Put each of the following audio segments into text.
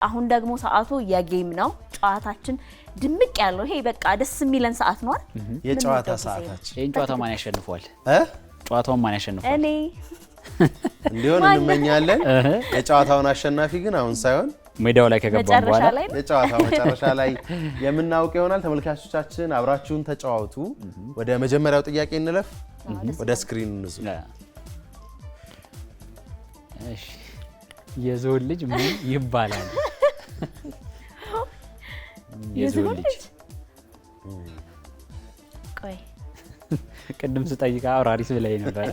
አሁን ደግሞ ሰዓቱ የጌም ነው ጨዋታችን ድምቅ ያለው ይሄ በቃ ደስ የሚለን ሰዓት ነው አይደል የጨዋታ ሰዓታችን ይሄን ጨዋታ ማን ያሸንፋል ጨዋታውን ማን ያሸንፋል እኔ እንዲሆን እንመኛለን የጨዋታውን አሸናፊ ግን አሁን ሳይሆን ሜዳው ላይ ከገባን በኋላ የጨዋታው መጨረሻ ላይ የምናውቅ ይሆናል ተመልካቾቻችን አብራችሁን ተጫዋቱ ወደ መጀመሪያው ጥያቄ እንለፍ ወደ ስክሪኑ እንዙ እሺ የዞን ልጅ ምን ይባላል የዞን ልጅ ቆይ ቅድም ስጠይቃ አውራሪስ ብላይ ነበር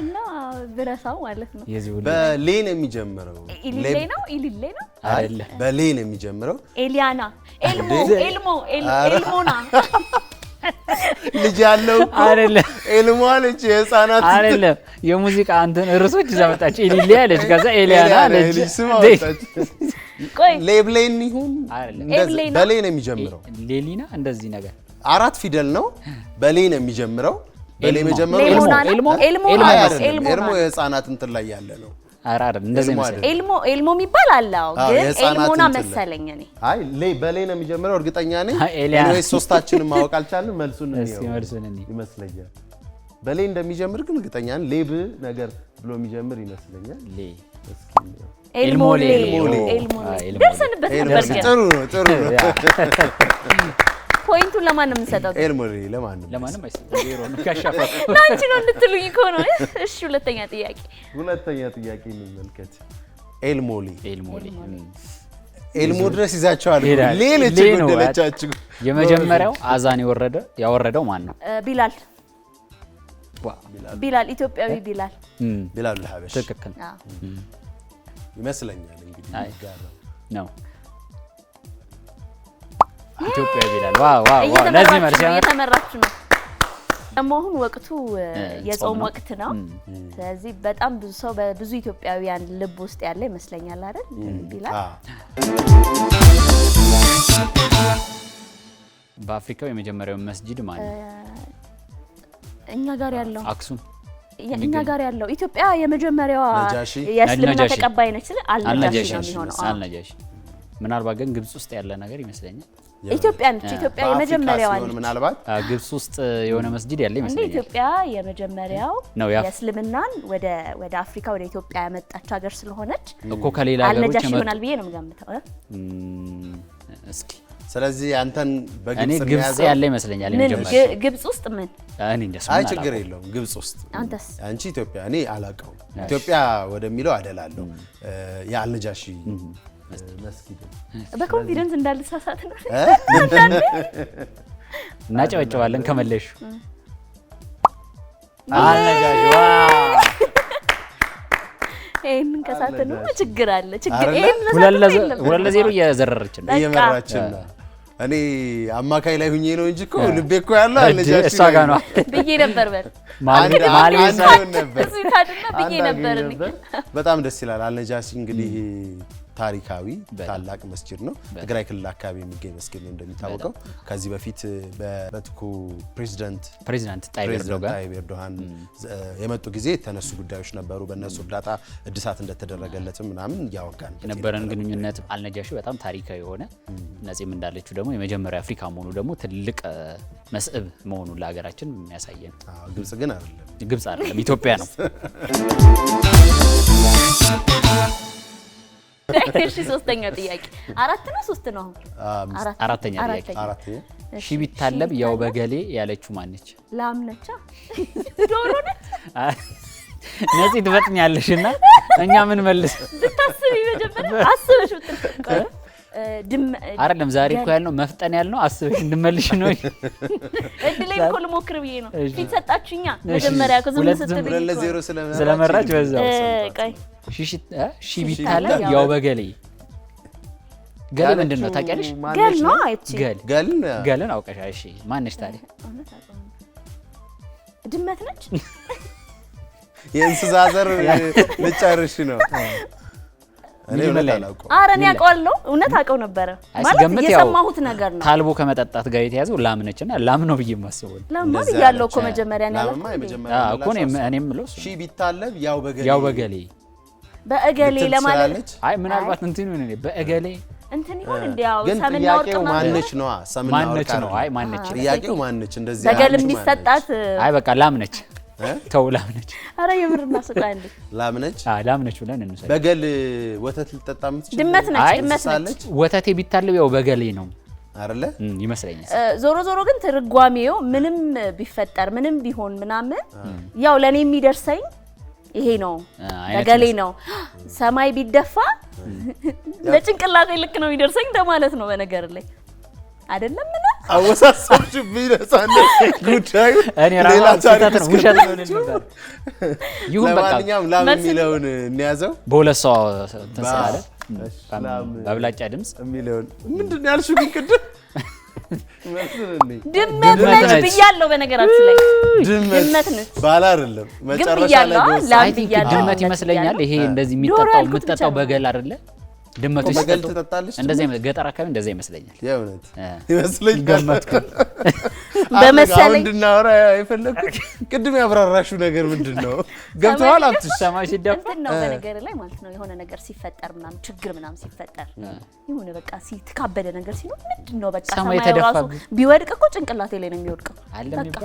እና ብረሳው ማለት ነው በሌን የሚጀምረው ኢሊሌ ነው አይደለ በሌን የሚጀምረው ኤሊያና ኤልሞና ልጅ ያለው አይደለ ኤልሞ አለች የህፃናት አይደለ የሙዚቃ አንተን ርሶች ዘመጣች ኢሊሌ አለች ከዛ ኤሊያና አለች ቆይ ሌብሌን ይሁን በሌን የሚጀምረው ሌሊና እንደዚህ ነገር አራት ፊደል ነው በሌን የሚጀምረው በሌ መጀመሩ ኤልሞ የህፃናት እንትን ላይ ያለ ነው አራር እንደዚህ መሰለኝ ኤልሞ የሚባል አለው ግን ኤልሞና መሰለኝ እኔ አይ በሌ ነው የሚጀምረው እርግጠኛ ነኝ ኤኒዌይስ ሶስታችንን ማወቅ አልቻልንም መልሱን ይመስለኛል በሌ እንደሚጀምር ግን እርግጠኛ ነኝ ሌብ ነገር ብሎ የሚጀምር ይመስለኛል ኤልሞ ደርሰንበት ነበር ጥሩ ነው ፖይንቱን ለማን ነው የምንሰጠው ኤልሞሊ ለማንም አይሰጥም ዜሮ ነው ካሻፋ ናንቺ ነው እንድትሉኝ እኮ ነው እሺ ሁለተኛ ጥያቄ እንመልከት ኤልሞ ድረስ ይዛቸዋል ሌሎች ጉዳዮቻችሁ የመጀመሪያው አዛን ያወረደው ማን ነው ቢላል ኢትዮጵያዊ ቢላል ለሐበሽ ትክክል ይመስለኛል እንግዲህ ነው ኢትዮጵያ ቢላል ዋው ለዚህ መልስ የተመራችሁ ነው ደግሞ አሁን ወቅቱ የጾም ወቅት ነው ስለዚህ በጣም ብዙ ሰው በብዙ ኢትዮጵያውያን ልብ ውስጥ ያለ ይመስለኛል አይደል ቢላል በአፍሪካው የመጀመሪያው መስጂድ ማለት እኛ ጋር ያለው አክሱም እኛ ጋር ያለው ኢትዮጵያ የመጀመሪያዋ የእስልምና ተቀባይ ነች አልነጃሺ ነው የሚሆነው አልነጃሺ ምናልባት ግን ግብጽ ውስጥ ያለ ነገር ይመስለኛል ኢትዮጵያ የመጀመሪያዋ ነች ምናልባት ግብጽ ውስጥ የሆነ መስጂድ ያለ ይመስለኛል ኢትዮጵያ የመጀመሪያው የእስልምናን ወደ አፍሪካ ወደ ኢትዮጵያ ያመጣች ሀገር ስለሆነች እኮ ከሌላ ሀገሮች አልነጃሺ ይሆናል ብዬ ነው የምገምተው እስኪ ስለዚህ አንተን በግብጽ እኔ ግብጽ ያለ ይመስለኛል የመጀመሪያ ግብጽ ውስጥ ምን እኔ እንደሱ አይ ችግር የለውም ግብጽ ውስጥ አንተስ አንቺ ኢትዮጵያ እኔ አላቀው ኢትዮጵያ ወደሚለው አደላለሁ የአልነጃሺ መስጊድ በኮንፊደንስ እንዳልሳሳት ነው እናጨበጨባለን ከመለሹ አልነጃሺ ይሄን ከሳተን ነው ችግር አለ ሁለት ለዜሮ እየዘረረችን ነው እየመራችን ነው እኔ አማካይ ላይ ሁኜ ነው እንጂ እኮ ልቤ እኮ ያለው አልነጃሺ እሷ ጋር ነው ብዬ ነበር በጣም ደስ ይላል አልነጃሺ እንግዲህ ታሪካዊ ታላቅ መስጂድ ነው ትግራይ ክልል አካባቢ የሚገኝ መስጊድ ነው እንደሚታወቀው ከዚህ በፊት በበትኩ ፕሬዚዳንት ታይብ ኤርዶሃን የመጡ ጊዜ የተነሱ ጉዳዮች ነበሩ በእነሱ እርዳታ እድሳት እንደተደረገለትም ምናምን ያወጋን የነበረን ግንኙነት አልነጃሺ በጣም ታሪካዊ የሆነ ነፂም እንዳለችው ደግሞ የመጀመሪያ አፍሪካ መሆኑ ደግሞ ትልቅ መስዕብ መሆኑ ለሀገራችን የሚያሳየን ግብጽ ግን አይደለም ኢትዮጵያ ነው እሺ ሶስተኛው ጥያቄ አራት ነው ሶስት ነው አራተኛ ጥያቄ ሺ ቢታለብ ያው በገሌ ያለችው ማን ነች ላም ነች ዶሮ ነች ነፂ ትበጥኛለሽና እኛ ምን መልስ ብታስቢ መጀመሪያ አስበሽ ብትል አይደለም ዛሬ እኮ ያልነው መፍጠን ያልነው አስበሽ እንድመልሽ ነው እድሌ እኮ ልሞክር ብዬ ነው ፊት ሰጣችሁኛ መጀመሪያ ከዝም ስትል ለዜሮ ስለመራጭ በዛው ቆይ ሺ ቢታለብ ያው በገሌ ገሌ ምንድነው ታውቂያለሽ ገል ነው አይቺ ገልን አውቀሻል እሺ ማን ነች ታዲያ ድመት ነች የእንስሳ ዘር ልጨርሽ ነው እኔ አረን ያውቀዋለሁ እውነት አውቀው ነበር ማለት የሰማሁት ነገር ነው ታልቦ ከመጠጣት ጋር የተያዘው ላም ነችና ላም ነው ብዬ ማስበው ላም ማለት ያለው እኮ መጀመሪያ ነው ላምማ የመጀመሪያ እኮ እኔም ምለው ሺ ቢታለብ ያው በገሌ በእገሌ ለማለት አይ ምናልባት እንትን ይሁን በእገሌ እንትን ይሁን እንዲያው ግን ሰምና ወርቅ ጥያቄው ማነች ነው? ሰምና ወርቅ ነው። አይ ማነች? ጥያቄው ማነች? እንደዚህ በገል የሚሰጣት አይ በቃ ላም ነች። ተው ላም ነች። አረ የምርና ስቃይ እንዴ ላም ነች? አዎ ላም ነች ብለን እንሰጥ። በገል ወተት ልጠጣ የምትችል ድመት ነች። ድመት ነች። ወተቴ ቢታለብ ያው በገሌ ነው አይደለ? ይመስለኛል። ዞሮ ግን ትርጓሜው ምንም ቢፈጠር ምንም ቢሆን ምናምን ያው ለኔ የሚደርሰኝ ይሄ ነው በገሌ ነው። ሰማይ ቢደፋ ለጭንቅላቴ ልክ ነው የሚደርሰኝ እንደማለት ነው። በነገር ላይ አይደለም ምን አወሳሰብሽብኝ ነፃነት ጉዳዩ እኔ ራሱ ተተን ውሸት ነው ነበር። ይሁን በቃ ለማንኛውም ላም የሚለውን እንያዘው በሁለት ሰው ተሰላለ በብላጫ ድምጽ የሚለውን ምንድነው ያልሽው? ግን ቅድም ድመት ነች ብያለሁ። በነገራችን ላይ ድመት ነች ባላ አይደለም መጨረሻ ላይ ድመት ይመስለኛል። ይሄ እንደዚህ የሚጠጣው የምትጠጣው በገል አይደለ? ድመቱ በገል ትጠጣለች። እንደዚህ ገጠር አካባቢ እንደዚህ ይመስለኛል። የእውነት ይመስለኛል። ገመትኩ በመሰለኝ እንድናወራ የፈለኩት ቅድም ያብራራሽው ነገር ምንድነው? ገብተዋል? አብትሽ ሰማይ ሲደፋ ነው በነገር ላይ ማለት ነው። የሆነ ነገር ሲፈጠር ምናምን ችግር ምናምን ሲፈጠር የሆነ በቃ ሲተካበደ ነገር ሲኖር ምንድነው በቃ ሰማይ ራሱ ቢወድቅ እኮ ጭንቅላቴ ላይ ነው የሚወድቀው። በቃ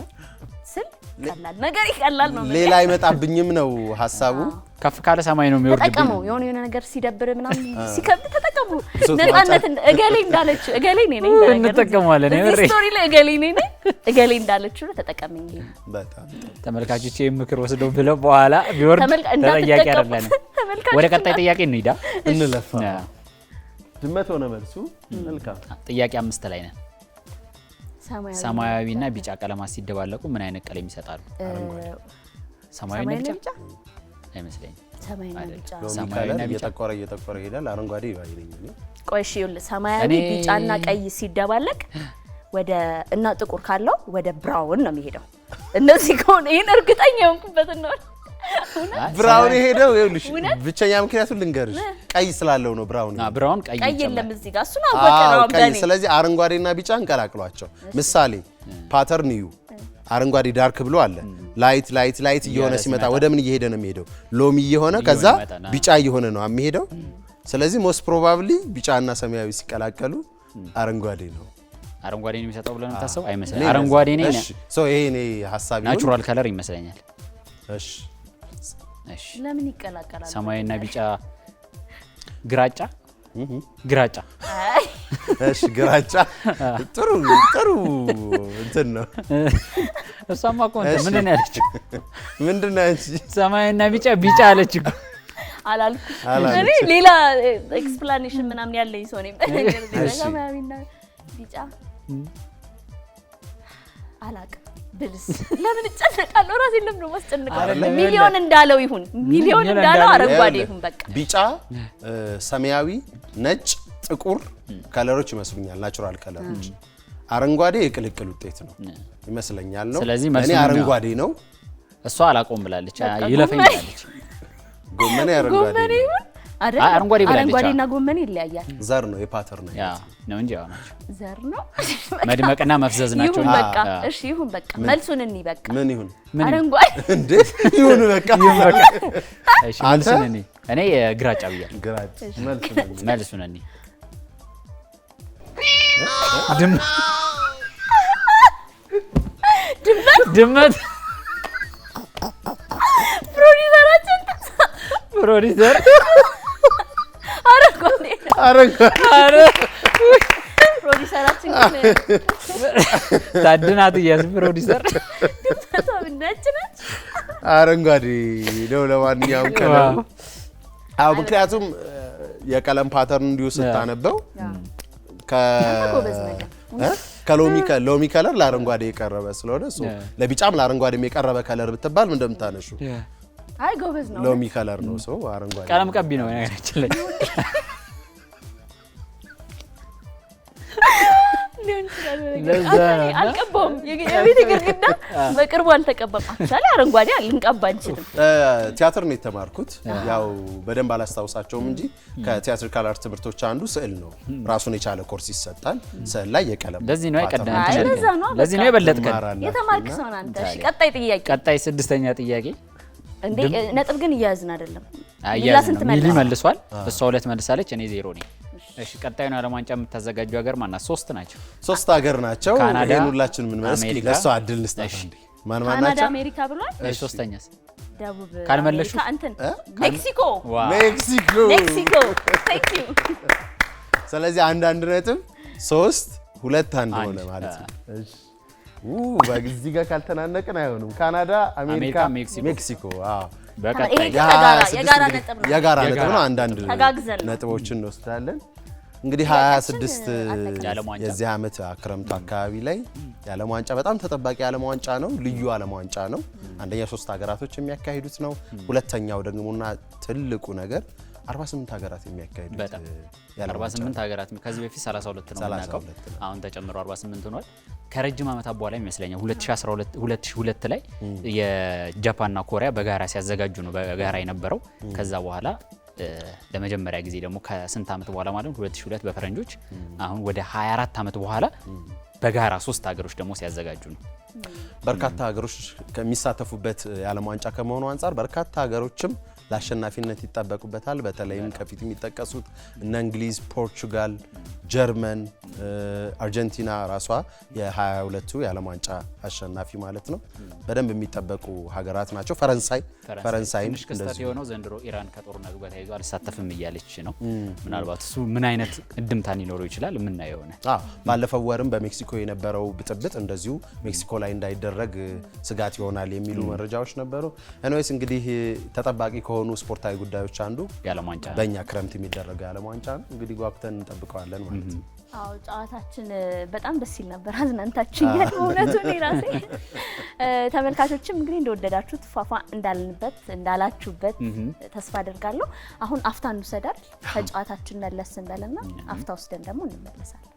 ስል ቀላል ነገር ይቀላል ነው። ሌላ አይመጣብኝም ነው ሐሳቡ። ከፍ ካለ ሰማይ ነው የሚወርድብኝ። ተጠቀሙ። የሆነ ነገር ሲደብር ምናምን ሲከብድ ተጠቀሙ። ነፃነት እገሌ እንዳለች እገሌ ነኝ እንጠቀማለን። ስቶሪ ላይ እገሌ ነኝ እገሌ እንዳለች ነው ተጠቀመኝ። በጣም ተመልካቾች ምክር ወስደው ብለው በኋላ ቢወርድ ተጠያቂ አይደለም። ወደ ቀጣይ ጥያቄ እንሂዳ እንለፋ። ድመት ሆነ መልሱ። መልካም ጥያቄ 5 ላይ ነን። ሰማያዊና ቢጫ ቀለማት ሲደባለቁ ምን አይነት ቀለም ይሰጣሉ? ሰማያዊና ቢጫ አይመስለኝም። ሰማያዊና ቢጫ እየጠቆረ ይሄዳል። አረንጓዴ ይባይልኝ ነው። ቆይ እሺ ይኸውልህ ሰማያዊ ቢጫና ቀይ ሲደባለቅ ወደ እና ጥቁር ካለው ወደ ብራውን ነው የሚሄደው። እነዚህ ከሆነ ይሄን እርግጠኛ ሆንኩበት ነው። ብራውን የሄደው ይኸውልሽ ብቸኛ ምክንያቱን ልንገርሽ፣ ቀይ ስላለው ነው። ብራውን ቀይ የለም እዚህ ጋር እሱን አወቀነው በእኔ። ስለዚህ አረንጓዴና ቢጫ እንቀላቅሏቸው። ምሳሌ ፓተርን እዩ። አረንጓዴ ዳርክ ብሎ አለ። ላይት እየሆነ ሲመጣ ወደ ምን እየሄደ ነው የሚሄደው? ሎሚ እየሆነ ከዛ ቢጫ እየሆነ ነው የሚሄደው። ስለዚህ ሞስት ፕሮባብሊ ቢጫና ሰማያዊ ሲቀላቀሉ አረንጓዴ ነው። አረንጓዴ ነው የሚሰጠው ብለን ታሰው አይመስልም። አረንጓዴ ነው። ሶ ይሄ እኔ ሐሳቤ ነው። ናቹራል ከለር ይመስለኛል። እሺ ለምን ይቀላቀላል? ሰማያዊና ቢጫ ግራጫ እሺ ግራጫ ጥሩ እንትን ነው። እሷማ እኮ ምንድን ነው ያለችው? ምንድን ነው ያለች? ሰማያዊና ቢጫ አለች እኮ አላልኩም። እኔ ሌላ ኤክስፕላኔሽን ምናምን ያለኝ ሰው ነኝ። ሰማያዊና ቢጫ አላውቅም ብልስ ለምን እጨነቃለሁ? ራሴን ለምን ነው ማስጨነቃለሁ? ሚሊዮን እንዳለው ይሁን፣ ሚሊዮን እንዳለው አረንጓዴ ይሁን። በቃ ቢጫ፣ ሰማያዊ፣ ነጭ፣ ጥቁር ከለሮች ይመስሉኛል፣ ናቹራል ከለሮች። አረንጓዴ የቅልቅል ውጤት ነው ይመስለኛል ነው። እኔ አረንጓዴ ነው። እሷ አላቆም ብላለች፣ ይለፈኝ ብላለች። ጎመኔ አረንጓዴ ይሁን አይደል? አረንጓዴ ብላለች። አረንጓዴና ጎመኔ ይለያያል። ዘር ነው የፓተርን ነው እንጂ ያው ናቸው። ዘር ነው መድመቅና መፍዘዝ ናቸው። ይሁን በቃ እሺ፣ ይሁን በቃ መልሱን እንይ። በቃ ምን ይሁን? አረንጓዴ እንዴ ይሁን በቃ እሺ። መልሱን እኔ ግራጫ ብያለሁ። ግራጫ መልሱን እንይ። ድመት ፕሮዲሰር ፕሮዲሰራችን ታድናት እያስ ፕሮዲሰር ነጭ ነች፣ አረንጓዴ ነው። ለማንኛውም ቀለም ምክንያቱም የቀለም ፓተርን እንዲሁ ስታነበው ከሎሚ ከለር ለአረንጓዴ የቀረበ ስለሆነ እሱ ለቢጫም ለአረንጓዴም የቀረበ ከለር ብትባል ምን እንደምታነሹ? አይ ጎበዝ ነው። ሎሚ ከለር ነው ሰው አረንጓዴ ቀለም ቀቢ ነው ነገራችን ላይ አልቀባውም። የቤት ግድግዳ በቅርቡ አልተቀባም። አክቹዋሊ አረንጓዴ ልንቀባ አንችልም። ቲያትር ነው የተማርኩት። ያው በደንብ አላስታውሳቸውም እንጂ ከቲያትር ካላር ትምህርቶች አንዱ ስዕል ነው። ራሱን የቻለ ኮርስ ይሰጣል። ስዕል ላይ የቀለም ለዚህ ነው ለዚህ ነው የበለጥከን የተማርክ ሰው አንተ። እሺ ቀጣይ ጥያቄ። ቀጣይ 6ኛ ጥያቄ እንዴ ነጥብ ግን እያያዝን አይደለም። ሚላ ስንት ሚሊ መልሷል? እሷ 2 መልሳለች፣ እኔ 0 ነኝ። እሺ ቀጣዩን ዓለም ዋንጫ የምታዘጋጁ ሀገር ማናት? 3 ናቸው። 3 ሀገር ናቸው። ይሄን ሁላችንም ምን መስክ ለሷ አድል ልስጣት እንዴ ማን ናቸው? ካናዳ፣ አሜሪካ ብሏል። እሺ ሶስተኛስ? ደቡብ ካልመለሹ እንትን ሜክሲኮ። ታንክ ዩ። ስለዚህ አንድ ነጥብ 3 2 1 ሆነ ማለት ነው። እሺ በዚህ ጋር ካልተናነቅን አይሆንም። ካናዳ፣ አሜሪካ፣ ሜክሲኮ በቀጣይ የጋራ ነጥብ ነው። አንዳንድ ነጥቦችን እንወስዳለን። እንግዲህ 26 የዚህ ዓመት ክረምቱ አካባቢ ላይ የዓለም ዋንጫ በጣም ተጠባቂ የዓለም ዋንጫ ነው። ልዩ ዓለም ዋንጫ ነው። አንደኛ 3 ሀገራቶች የሚያካሂዱት ነው። ሁለተኛው ደግሞና ትልቁ ነገር 48 ሀገራት የሚያካሂዱት 48 ሀገራት ከዚህ በፊት 32 ነው የምናውቀው። አሁን ተጨምሮ 48 ሆኗል። ከረጅም ዓመታት በኋላ ይመስለኛል 2002 ላይ የጃፓንና ኮሪያ በጋራ ሲያዘጋጁ ነው በጋራ የነበረው። ከዛ በኋላ ለመጀመሪያ ጊዜ ደግሞ ከስንት ዓመት በኋላ ማለት ነው 2002 በፈረንጆች አሁን ወደ 24 ዓመት በኋላ በጋራ 3 ሀገሮች ደግሞ ሲያዘጋጁ ነው። በርካታ ሀገሮች ከሚሳተፉበት የዓለም ዋንጫ ከመሆኑ አንፃር በርካታ ሀገሮችም ለአሸናፊነት ይጠበቁበታል። በተለይም ከፊት የሚጠቀሱት እነ እንግሊዝ፣ ፖርቹጋል፣ ጀርመን፣ አርጀንቲና ራሷ የ22ቱ የዓለም ዋንጫ አሸናፊ ማለት ነው። በደንብ የሚጠበቁ ሀገራት ናቸው። ፈረንሳይም እንደዚህ የሆነው ዘንድሮ ኢራን ከጦርነቱ ጋር ተያይዞ አልሳተፍም እያለች ነው። ምናልባት እሱ ምን አይነት እድምታ ሊኖረው ይችላል የምናየው ነው። ባለፈው ወርም በሜክሲኮ የነበረው ብጥብጥ እንደዚሁ ሜክሲኮ ላይ እንዳይደረግ ስጋት ይሆናል የሚሉ መረጃዎች ነበሩ። ኤኒዌይስ እንግዲህ ተጠባቂ ከሆኑ ስፖርታዊ ጉዳዮች አንዱ የዓለም ዋንጫ በእኛ ክረምት የሚደረገው የዓለም ዋንጫ ነው። እንግዲህ ጓጉተን እንጠብቀዋለን ማለት ነው። አዎ ጨዋታችን በጣም ደስ ይል ነበር። አዝናንታችኛል እውነቱን ራሴ። ተመልካቾችም እንግዲህ እንደወደዳችሁት ፏፏ እንዳላችሁበት ተስፋ አደርጋለሁ። አሁን አፍታ እንውሰዳል። ከጨዋታችን መለስ እንበልና አፍታ ወስደን ደግሞ እንመለሳለን።